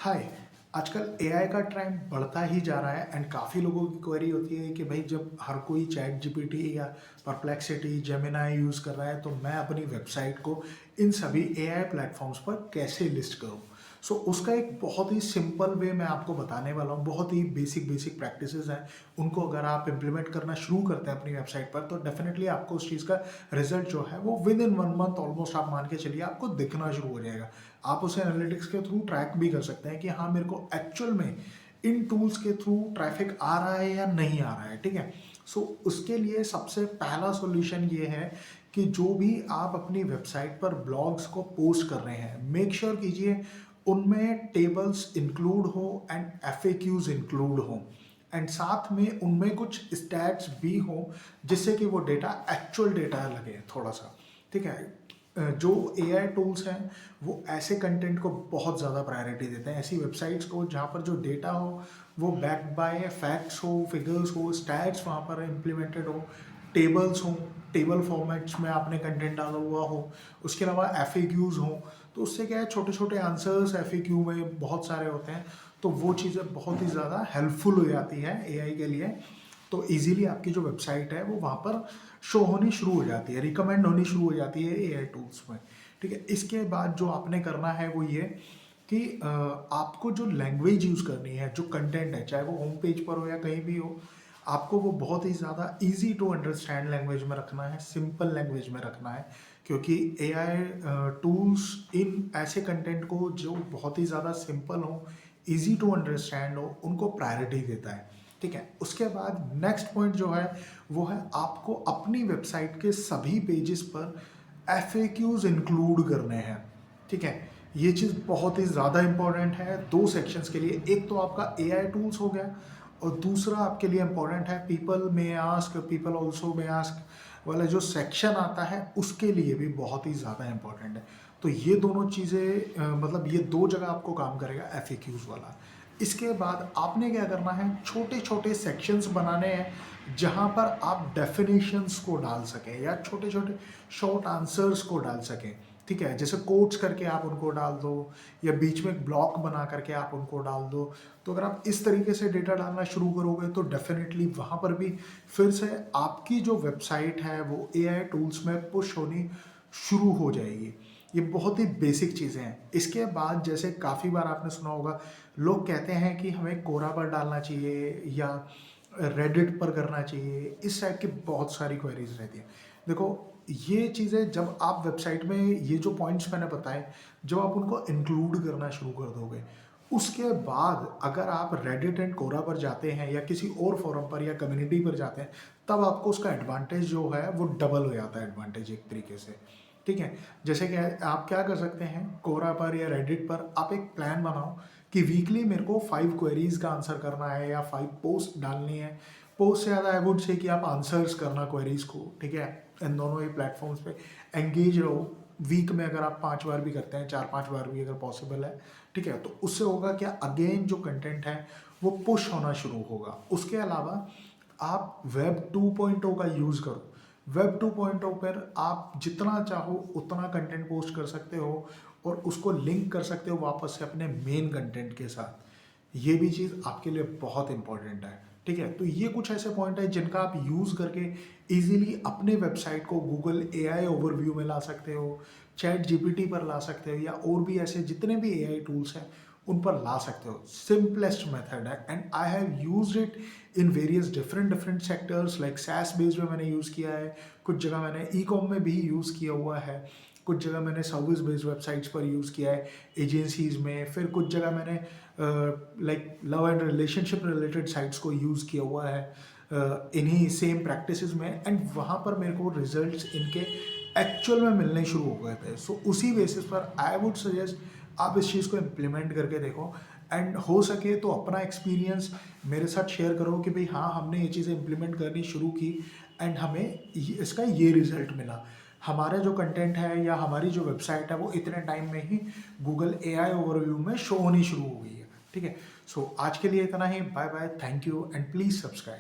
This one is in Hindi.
हाय। आजकल एआई का ट्रेंड बढ़ता ही जा रहा है एंड काफ़ी लोगों की क्वेरी होती है कि भाई जब हर कोई चैट जीपीटी या परप्लेक्सिटी जेमिनाई यूज़ कर रहा है तो मैं अपनी वेबसाइट को इन सभी एआई प्लेटफॉर्म्स पर कैसे लिस्ट करूं। सो उसका एक बहुत ही सिंपल वे मैं आपको बताने वाला हूं। बहुत ही बेसिक बेसिक प्रैक्टिसेस हैं, उनको अगर आप इम्प्लीमेंट करना शुरू करते हैं अपनी वेबसाइट पर तो डेफिनेटली आपको उस चीज़ का रिजल्ट जो है वो विद इन 1 मंथ ऑलमोस्ट आप मान के चलिए आपको दिखना शुरू हो जाएगा। आप उसे एनालिटिक्स के थ्रू ट्रैक भी कर सकते हैं कि हाँ मेरे को एक्चुअल में इन टूल्स के थ्रू ट्रैफिक आ रहा है या नहीं आ रहा है। ठीक है। सो उसके लिए सबसे पहला सॉल्यूशन ये है कि जो भी आप अपनी वेबसाइट पर ब्लॉग्स को पोस्ट कर रहे हैं मेक श्योर कीजिए उनमें टेबल्स इंक्लूड हो एंड एफएक्यूज इंक्लूड हो एंड साथ में उनमें कुछ स्टैट्स भी हो जिससे कि वो डेटा एक्चुअल डेटा लगे थोड़ा सा। ठीक है। जो एआई टूल्स हैं वो ऐसे कंटेंट को बहुत ज़्यादा प्रायोरिटी देते हैं, ऐसी वेबसाइट्स को जहाँ पर जो डेटा हो वो बैक्ड बाय फैक्ट्स हो, फिगर्स हो, स्टैट्स वहाँ पर इम्प्लीमेंटेड हो, टेबल्स हों, टेबल फॉर्मेट्स में आपने कंटेंट डाला हुआ हो, उसके अलावा एफएक्यूज हों। तो उससे क्या है, छोटे छोटे आंसर्स एफएक्यू में बहुत सारे होते हैं, तो वो चीज़ें बहुत ही ज़्यादा हेल्पफुल हो जाती है एआई के लिए। तो इजीली आपकी जो वेबसाइट है वो वहाँ पर शो होनी शुरू हो जाती है, रिकमेंड होनी शुरू हो जाती है एआई टूल्स में। ठीक है। इसके बाद जो आपने करना है वो ये कि आपको जो लैंग्वेज यूज़ करनी है, जो कंटेंट है, चाहे वो होम पेज पर हो या कहीं भी हो, आपको वो बहुत ही ज़्यादा इजी टू अंडरस्टैंड लैंग्वेज में रखना है, सिंपल लैंग्वेज में रखना है। क्योंकि एआई टूल्स इन ऐसे कंटेंट को जो बहुत ही ज़्यादा सिंपल हो, इजी टू अंडरस्टैंड हो, उनको प्रायोरिटी देता है। ठीक है। उसके बाद नेक्स्ट पॉइंट जो है वो है आपको अपनी वेबसाइट के सभी पेजेस पर एफएक्यूज इंक्लूड करने हैं। ठीक है। ये चीज़ बहुत ही ज़्यादा इंपॉर्टेंट है दो सेक्शंस के लिए। एक तो आपका एआई टूल्स हो गया और दूसरा आपके लिए इंपॉर्टेंट है people may ask people also may ask वाला जो सेक्शन आता है, उसके लिए भी बहुत ही ज़्यादा इंपॉर्टेंट है। तो ये दोनों चीज़ें मतलब ये दो जगह आपको काम करेगा एफएक्यूज वाला। इसके बाद आपने क्या करना है, छोटे छोटे सेक्शंस बनाने हैं जहाँ पर आप डेफिनेशंस को डाल सकें या छोटे छोटे शॉर्ट आंसर्स को डाल सकें। ठीक है। जैसे कोट्स करके आप उनको डाल दो या बीच में एक ब्लॉक बना करके आप उनको डाल दो। तो अगर आप इस तरीके से डेटा डालना शुरू करोगे तो डेफिनेटली वहाँ पर भी फिर से आपकी जो वेबसाइट है वो एआई टूल्स में पुश होनी शुरू हो जाएगी। ये बहुत ही बेसिक चीज़ें हैं। इसके बाद जैसे काफ़ी बार आपने सुना होगा, लोग कहते हैं कि हमें कोरा पर डालना चाहिए या रेडिट पर करना चाहिए, इस टाइप की बहुत सारी क्वेरीज रहती हैं। देखो, ये चीज़ें जब आप वेबसाइट में ये जो पॉइंट्स मैंने बताए, जब आप उनको इंक्लूड करना शुरू कर दोगे, उसके बाद अगर आप रेडिट एंड कोरा पर जाते हैं या किसी और फोरम पर या कम्युनिटी पर जाते हैं, तब आपको उसका एडवांटेज जो है वो डबल हो जाता है एडवांटेज एक तरीके से। ठीक है। जैसे कि आप क्या कर सकते हैं, कोरा पर या रेडिट पर आप एक प्लान बनाओ कि वीकली मेरे को 5 क्वेरीज का आंसर करना है या 5 पोस्ट डालनी है। पोस्ट से ज़्यादा आई वुड से कि आप आंसर्स करना क्वेरीज को। ठीक है। इन दोनों ही प्लेटफॉर्म्स पे एंगेज रहो। वीक में अगर आप 5 बार भी करते हैं, 4-5 बार भी अगर पॉसिबल है, ठीक है, तो उससे होगा क्या, अगेन जो कंटेंट है वो पुश होना शुरू होगा। उसके अलावा आप वेब 2.0 का यूज़ करो। वेब 2.0 पर आप जितना चाहो उतना कंटेंट पोस्ट कर सकते हो और उसको लिंक कर सकते हो वापस से अपने मेन कंटेंट के साथ। ये भी चीज़ आपके लिए बहुत इंपॉर्टेंट है। ठीक है। तो ये कुछ ऐसे पॉइंट है जिनका आप यूज़ करके इजीली अपने वेबसाइट को गूगल एआई ओवरव्यू में ला सकते हो, चैट जीपीटी पर ला सकते हो या और भी ऐसे जितने भी एआई टूल्स हैं उन पर ला सकते हो। सिंपलेस्ट मेथड है and I have used it in various different different sectors. Like SaaS based में मैंने यूज़ किया है, कुछ जगह मैंने ई कॉम में भी यूज़ किया हुआ है, कुछ जगह मैंने सर्विस बेस्ड वेबसाइट्स पर यूज़ किया है, एजेंसीज में, फिर कुछ जगह मैंने like love and relationship related sites को यूज़ किया हुआ है इन्हीं सेम प्रैक्टिसेस में, एंड वहाँ पर मेरे को रिजल्ट्स इनके एक्चुअल में मिलने शुरू हो गए थे। सो उसी बेसिस पर आई वुड सजेस्ट आप इस चीज़ को इम्प्लीमेंट करके देखो एंड हो सके तो अपना एक्सपीरियंस मेरे साथ शेयर करो कि भाई हाँ हमने ये चीज़ें इम्प्लीमेंट करनी शुरू की एंड हमें इसका ये रिजल्ट मिला। हमारा जो कंटेंट है या हमारी जो वेबसाइट है वो इतने टाइम में ही गूगल एआई ओवरव्यू में शो होनी शुरू हो गई है। ठीक है। सो आज के लिए इतना ही। Bye bye, thank you and please subscribe.